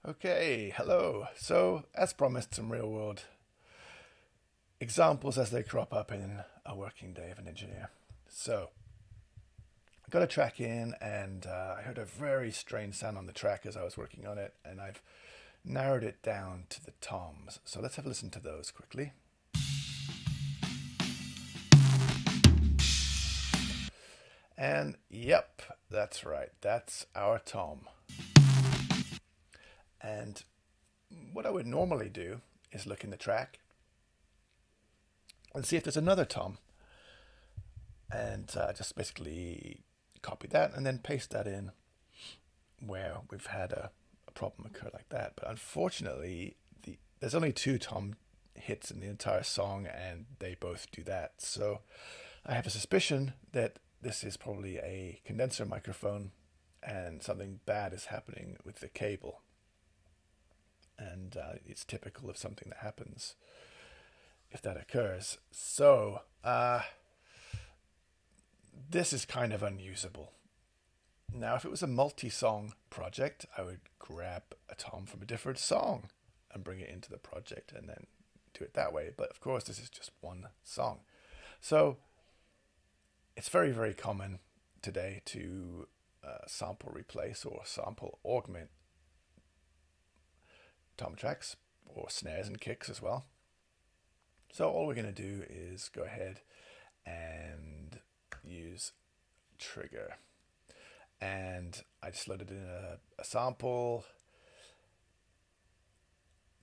Okay, hello. So, as promised, some real world examples as they crop up in a working day of an engineer. So, I got a track in and I heard a very strange sound on the track as I was working on it, and I've narrowed it down to the toms. So, let's have a listen to those quickly. And yep, that's right, that's our tom. And what I would normally do is look in the track and see if there's another tom, and just basically copy that and then paste that in where we've had a problem occur like that. But unfortunately, there's only two tom hits in the entire song, and they both do that. So I have a suspicion that this is probably a condenser microphone, and something bad is happening with the cable. And it's typical of something that happens if that occurs. So this is kind of unusable. Now, if it was a multi-song project, I would grab a tom from a different song and bring it into the project and then do it that way. But of course, this is just one song. So it's very, very common today to sample replace or sample augment tom tracks or snares and kicks as well. So all we're going to do is go ahead and use Trigger. And I just loaded in a sample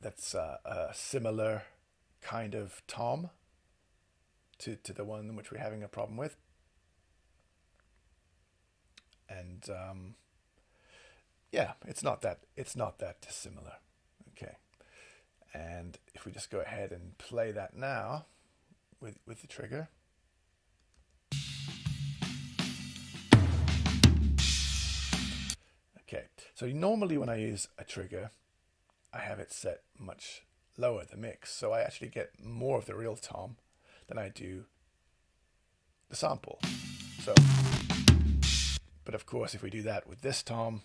that's a similar kind of tom to the one which we're having a problem with. And yeah, it's not that dissimilar. Okay. And if we just go ahead and play that now with the trigger. Okay, so normally when I use a trigger, I have it set much lower, the mix, so I actually get more of the real tom than I do the sample. So, but of course, if we do that with this tom,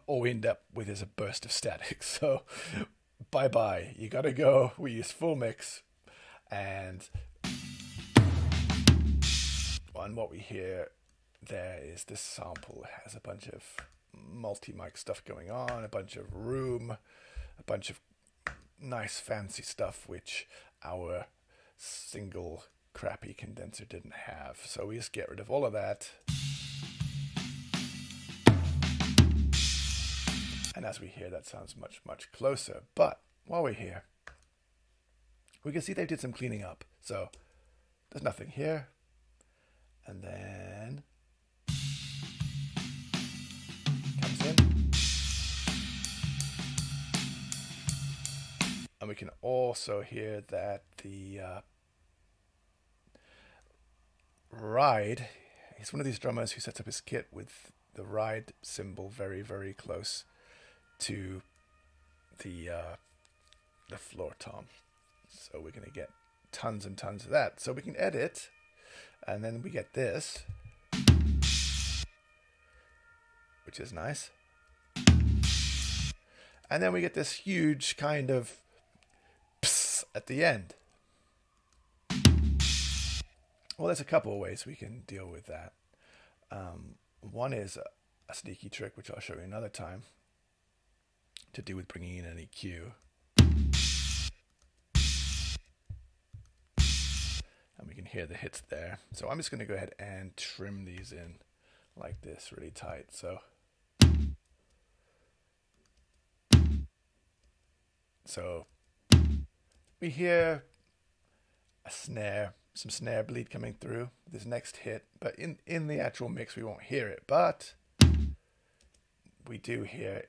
all we end up with is a burst of static. So, bye-bye, you gotta go. We use full mix, and what we hear there is this sample has a bunch of multi-mic stuff going on, a bunch of room, a bunch of nice fancy stuff which our single crappy condenser didn't have. So we just get rid of all of that. And as we hear, that sounds much, much closer. But while we're here, we can see they did some cleaning up. So there's nothing here. And then comes in. And we can also hear that the ride, he's one of these drummers who sets up his kit with the ride cymbal very, very close to the floor tom. So we're going to get tons and tons of that. So we can edit, and then we get this, which is nice. And then we get this huge kind of pss at the end. Well, there's a couple of ways we can deal with that. One is a sneaky trick, which I'll show you another time, to do with bringing in an EQ. And we can hear the hits there. So I'm just going to go ahead and trim these in like this really tight. So we hear a snare, some snare bleed coming through this next hit, but in the actual mix we won't hear it, but we do hear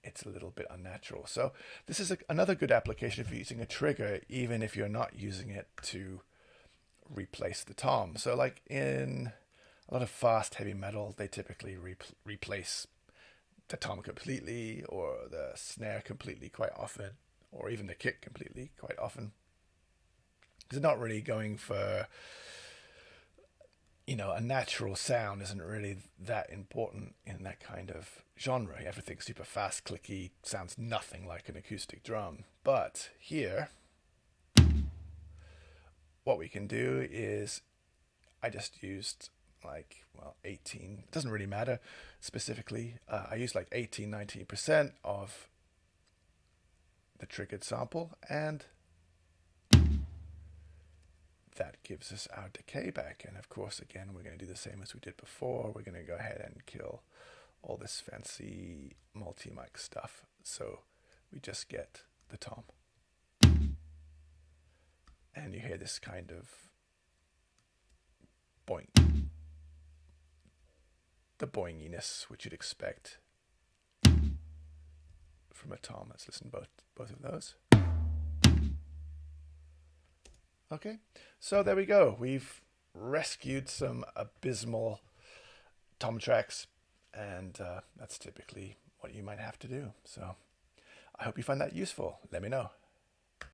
it's a little bit unnatural. So this is another good application if you're using a trigger, even if you're not using it to replace the tom. So like in a lot of fast heavy metal, they typically replace the tom completely, or the snare completely quite often, or even the kick completely quite often. They're not really going for a natural sound isn't really that important in that kind of genre. Everything's super fast, clicky, sounds nothing like an acoustic drum. But here, what we can do is I just used like, well, 18, it doesn't really matter specifically. I used like 18, 19% of the triggered sample, and that gives us our decay back. And of course, again, we're going to do the same as we did before. We're going to go ahead and kill all this fancy multi-mic stuff. So we just get the tom. And you hear this kind of boing. The boinginess which you'd expect from a tom. Let's listen to both of those. Okay, so there we go. We've rescued some abysmal tom tracks, and that's typically what you might have to do. So I hope you find that useful. Let me know.